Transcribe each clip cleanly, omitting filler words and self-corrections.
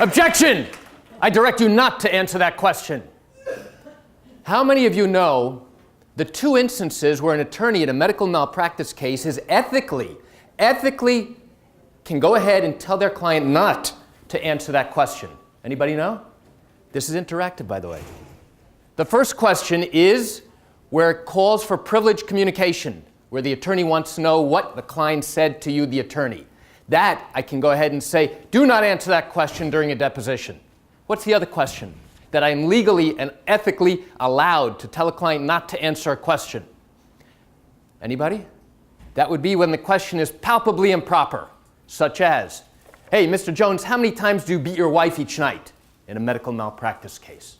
Objection! I direct you not to answer that question. How many of you know the two instances where an attorney in a medical malpractice case is ethically can go ahead and tell their client not to answer that question? Anybody know? This is interactive, by the way. The first question is where it calls for privileged communication, where the attorney wants to know what the client said to you, the attorney. That, I can go ahead and say, do not answer that question during a deposition. What's the other question? That I am legally and ethically allowed to tell a client not to answer a question. Anybody? That would be when the question is palpably improper, such as, hey, Mr. Jones, how many times do you beat your wife each night in a medical malpractice case?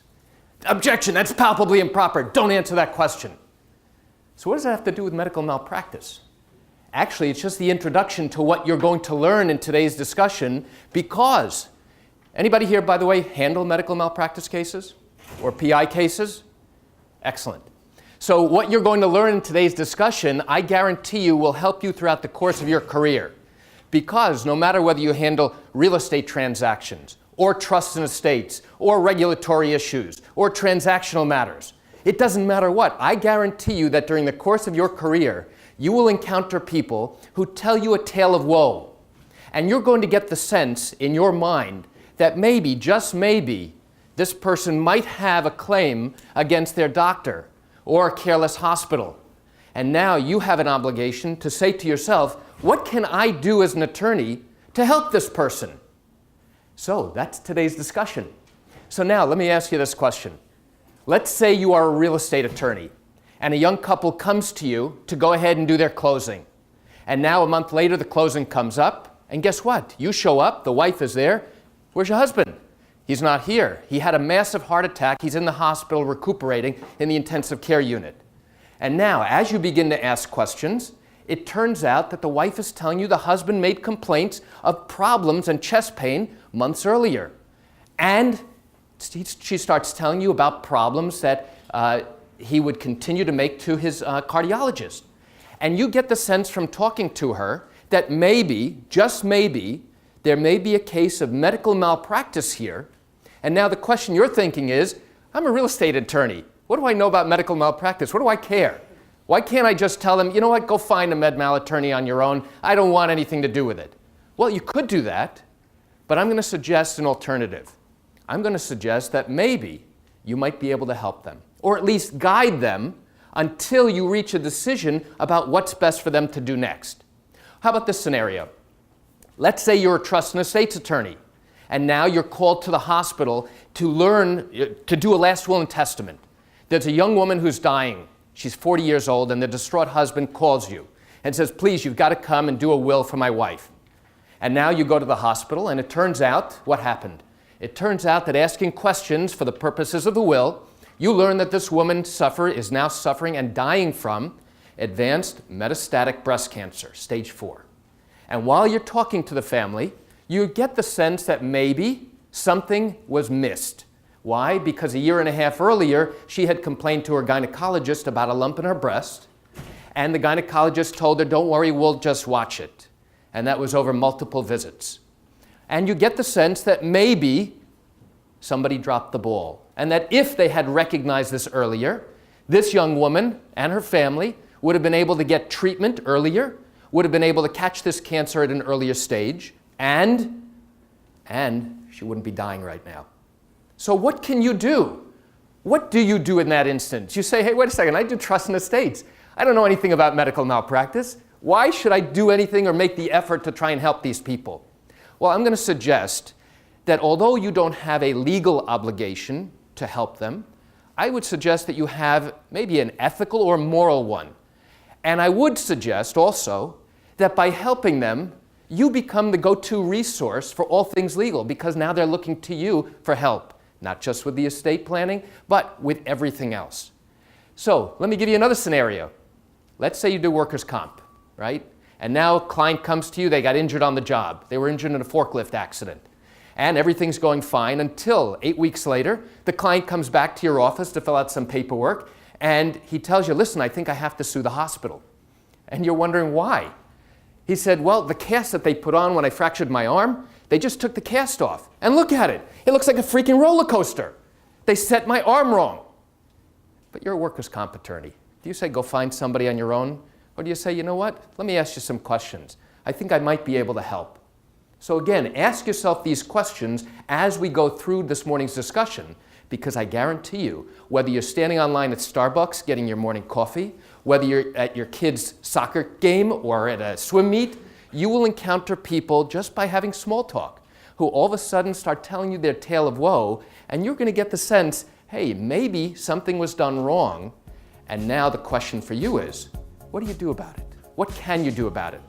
Objection, that's palpably improper. Don't answer that question. So what does that have to do with medical malpractice? Actually, it's just the introduction to what you're going to learn in today's discussion, because anybody here, by the way, handle medical malpractice cases or PI cases? Excellent. So what you're going to learn in today's discussion, I guarantee you, will help you throughout the course of your career. Because no matter whether you handle real estate transactions, or trusts and estates, or regulatory issues, or transactional matters, it doesn't matter what. I guarantee you that during the course of your career, you will encounter people who tell you a tale of woe. And you're going to get the sense in your mind that maybe, just maybe, this person might have a claim against their doctor or a careless hospital. And now you have an obligation to say to yourself, what can I do as an attorney to help this person? So that's today's discussion. So now let me ask you this question. Let's say you are a real estate attorney, and a young couple comes to you to go ahead and do their closing. And now a month later, the closing comes up, and guess what? You show up, the wife is there. Where's your husband? He's not here. He had a massive heart attack. He's in the hospital recuperating in the intensive care unit. And now, as you begin to ask questions, it turns out that the wife is telling you the husband made complaints of problems and chest pain months earlier. And she starts telling you about problems that he would continue to make to his cardiologist. And you get the sense from talking to her that maybe, just maybe, there may be a case of medical malpractice here. And now the question you're thinking is, I'm a real estate attorney. What do I know about medical malpractice? What do I care? Why can't I just tell them, you know what, go find a med mal attorney on your own. I don't want anything to do with it. Well, you could do that, but I'm going to suggest an alternative. I'm going to suggest that maybe you might be able to help them, or at least guide them until you reach a decision about what's best for them to do next. How about this scenario? Let's say you're a trust and estates attorney, and now you're called to the hospital to do a last will and testament. There's a young woman who's dying. She's 40 years old, and the distraught husband calls you and says, please, you've got to come and do a will for my wife. And now you go to the hospital, and it turns out, what happened? It turns out that asking questions for the purposes of the will, you learn that this woman is now suffering and dying from advanced metastatic breast cancer, stage 4. And while you're talking to the family, you get the sense that maybe something was missed. Why? Because a year and a half earlier, she had complained to her gynecologist about a lump in her breast, and the gynecologist told her, don't worry, we'll just watch it. And that was over multiple visits. And you get the sense that maybe somebody dropped the ball, and that if they had recognized this earlier, this young woman and her family would have been able to get treatment earlier, would have been able to catch this cancer at an earlier stage, and she wouldn't be dying right now. So what can you do? What do you do in that instance? You say, hey, wait a second, I do trust and estates. I don't know anything about medical malpractice. Why should I do anything or make the effort to try and help these people? Well, I'm going to suggest that although you don't have a legal obligation to help them, I would suggest that you have maybe an ethical or moral one. And I would suggest also that by helping them, you become the go-to resource for all things legal, because now they're looking to you for help, not just with the estate planning, but with everything else. So let me give you another scenario. Let's say you do workers' comp, right? And now a client comes to you, they got injured on the job. They were injured in a forklift accident. and everything's going fine until 8 weeks later, the client comes back to your office to fill out some paperwork, and he tells you, listen, I think I have to sue the hospital. And you're wondering why. He said, well, the cast that they put on when I fractured my arm, they just took the cast off. And look at it. It looks like a freaking roller coaster. They set my arm wrong. But you're a workers' comp attorney. Do you say go find somebody on your own? Or do you say, you know what, let me ask you some questions. I think I might be able to help. So again, ask yourself these questions as we go through this morning's discussion, because I guarantee you, whether you're standing online at Starbucks getting your morning coffee, whether you're at your kid's soccer game or at a swim meet, you will encounter people just by having small talk who all of a sudden start telling you their tale of woe, and you're going to get the sense, hey, maybe something was done wrong. And now the question for you is, what do you do about it? What can you do about it?